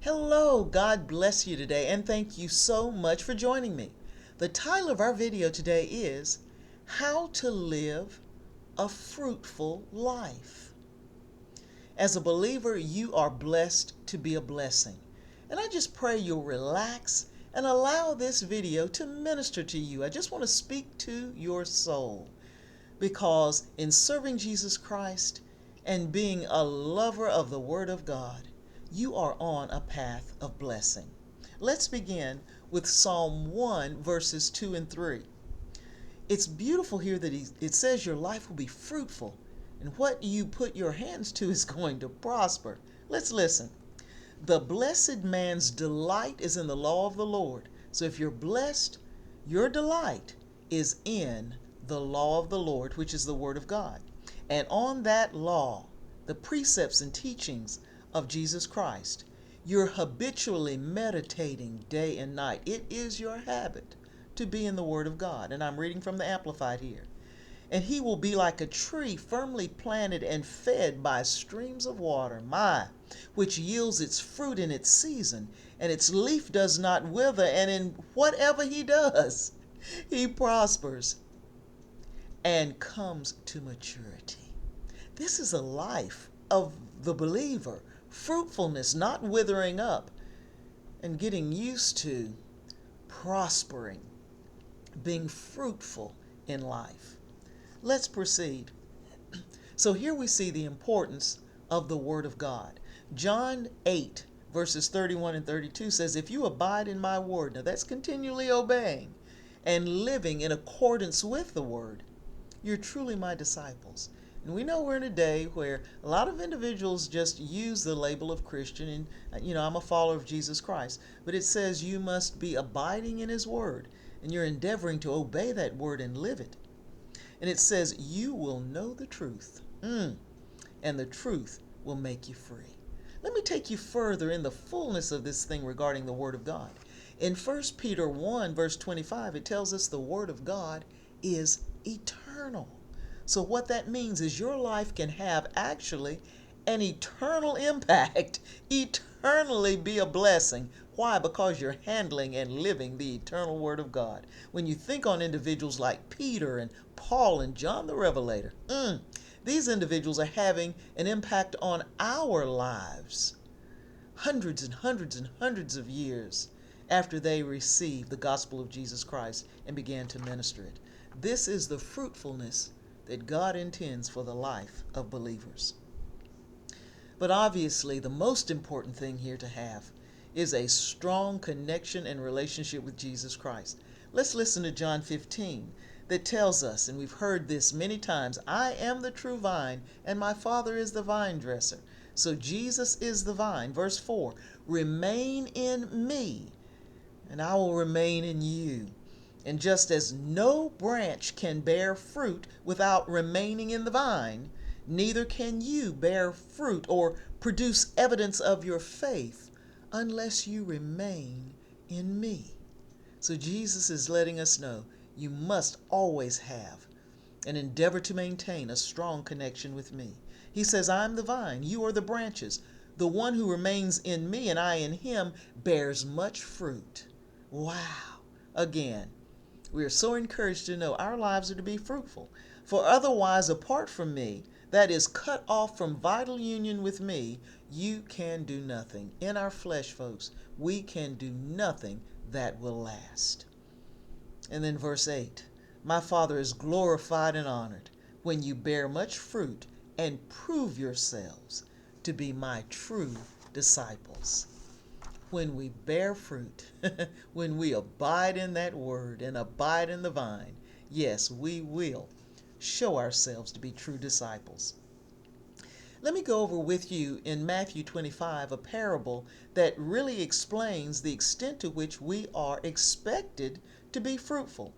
Hello, God bless you today, and thank you so much for joining me. The title of our video today is How to Live a Fruitful Life. As a believer, you are blessed to be a blessing. And I just pray you'll relax and allow this video to minister to you. I just want to speak to your soul because in serving Jesus Christ and being a lover of the Word of God, you are on a path of blessing. Let's begin with Psalm 1, verses 2 and 3. It's beautiful here that it says your life will be fruitful, and what you put your hands to is going to prosper. Let's listen. The blessed man's delight is in the law of the Lord. So if you're blessed, your delight is in the law of the Lord, which is the Word of God. And on that law, the precepts and teachings of Jesus Christ, you're habitually meditating day and night. It is your habit to be in the Word of God. And I'm reading from the Amplified here. And he will be like a tree firmly planted and fed by streams of water, which yields its fruit in its season, and its leaf does not wither, and in whatever he does, he prospers and comes to maturity. This is a life of the believer. Fruitfulness, not withering up, and getting used to prospering, being fruitful in life. Let's proceed. So here we see the importance of the Word of God. John 8, verses 31 and 32 says, if you abide in my word, now that's continually obeying and living in accordance with the Word, you're truly my disciples. And we know we're in a day where a lot of individuals just use the label of Christian and, I'm a follower of Jesus Christ. But it says you must be abiding in His Word, and you're endeavoring to obey that Word and live it. And it says you will know the truth, and the truth will make you free. Let me take you further in the fullness of this thing regarding the Word of God. In 1 Peter 1, verse 25, it tells us the Word of God is eternal. So what that means is your life can have actually an eternal impact, eternally be a blessing. Why? Because you're handling and living the eternal Word of God. When you think on individuals like Peter and Paul and John the Revelator, these individuals are having an impact on our lives hundreds and hundreds and hundreds of years after they received the gospel of Jesus Christ and began to minister it. This is the fruitfulness that God intends for the life of believers. But obviously, the most important thing here to have is a strong connection and relationship with Jesus Christ. Let's listen to John 15 that tells us, and we've heard this many times, I am the true vine, and my Father is the vine dresser. So Jesus is the vine. Verse 4, remain in me, and I will remain in you. And just as no branch can bear fruit without remaining in the vine, neither can you bear fruit or produce evidence of your faith unless you remain in me. So Jesus is letting us know you must always have and endeavor to maintain a strong connection with me. He says, I'm the vine, you are the branches. The one who remains in me and I in him bears much fruit. Wow. Again, we are so encouraged to know our lives are to be fruitful. For otherwise, apart from me, that is cut off from vital union with me, you can do nothing. In our flesh, folks, we can do nothing that will last. And then verse 8, my Father is glorified and honored when you bear much fruit and prove yourselves to be my true disciples. When we bear fruit, when we abide in that word and abide in the vine, yes, we will show ourselves to be true disciples. Let me go over with you in Matthew 25 a parable that really explains the extent to which we are expected to be fruitful.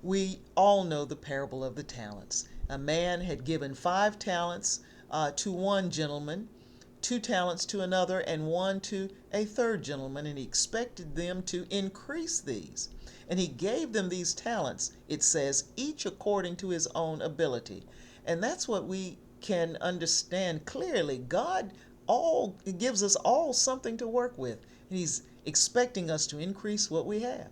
We all know the parable of the talents. A man had given 5 talents to one gentleman, 2 talents to another, and 1 to a third gentleman, and he expected them to increase these. And he gave them these talents, it says, each according to his own ability. And that's what we can understand clearly. God it gives us all something to work with. And he's expecting us to increase what we have.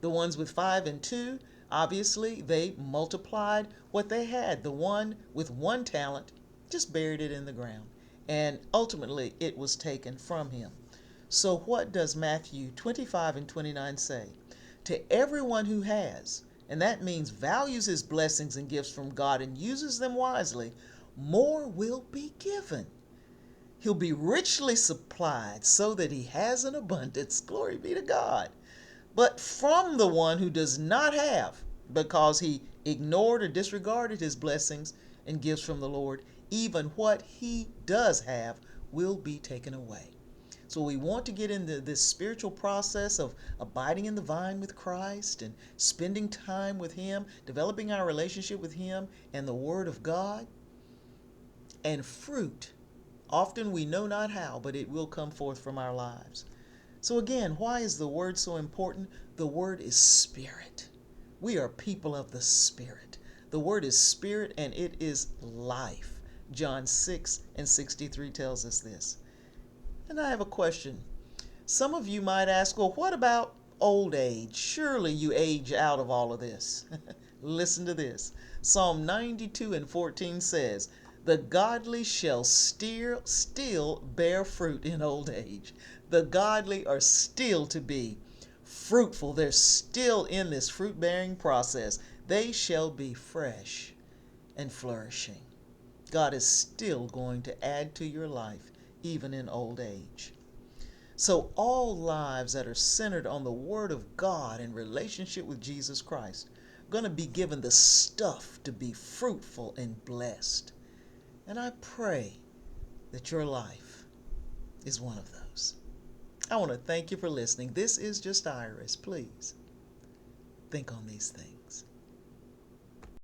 The ones with 5 and 2, obviously, they multiplied what they had. The one with 1 talent just buried it in the ground. And ultimately, it was taken from him. So what does Matthew 25 and 29 say? To everyone who has, and that means values his blessings and gifts from God and uses them wisely, more will be given. He'll be richly supplied so that he has an abundance. Glory be to God. But from the one who does not have, because he ignored or disregarded his blessings and gifts from the Lord, even what he does have will be taken away. So we want to get into this spiritual process of abiding in the vine with Christ and spending time with him, developing our relationship with him and the Word of God. And fruit, often we know not how, but it will come forth from our lives. So again, why is the Word so important? The Word is spirit. We are people of the Spirit. The Word is spirit and it is life. John 6 and 63 tells us this. And I have a question. Some of you might ask, well, what about old age? Surely you age out of all of this. Listen to this. Psalm 92 and 14 says, the godly shall still bear fruit in old age. The godly are still to be fruitful. They're still in this fruit-bearing process. They shall be fresh and flourishing. God is still going to add to your life, even in old age. So all lives that are centered on the Word of God in relationship with Jesus Christ are going to be given the stuff to be fruitful and blessed. And I pray that your life is one of those. I want to thank you for listening. This is Just Iris. Please think on these things.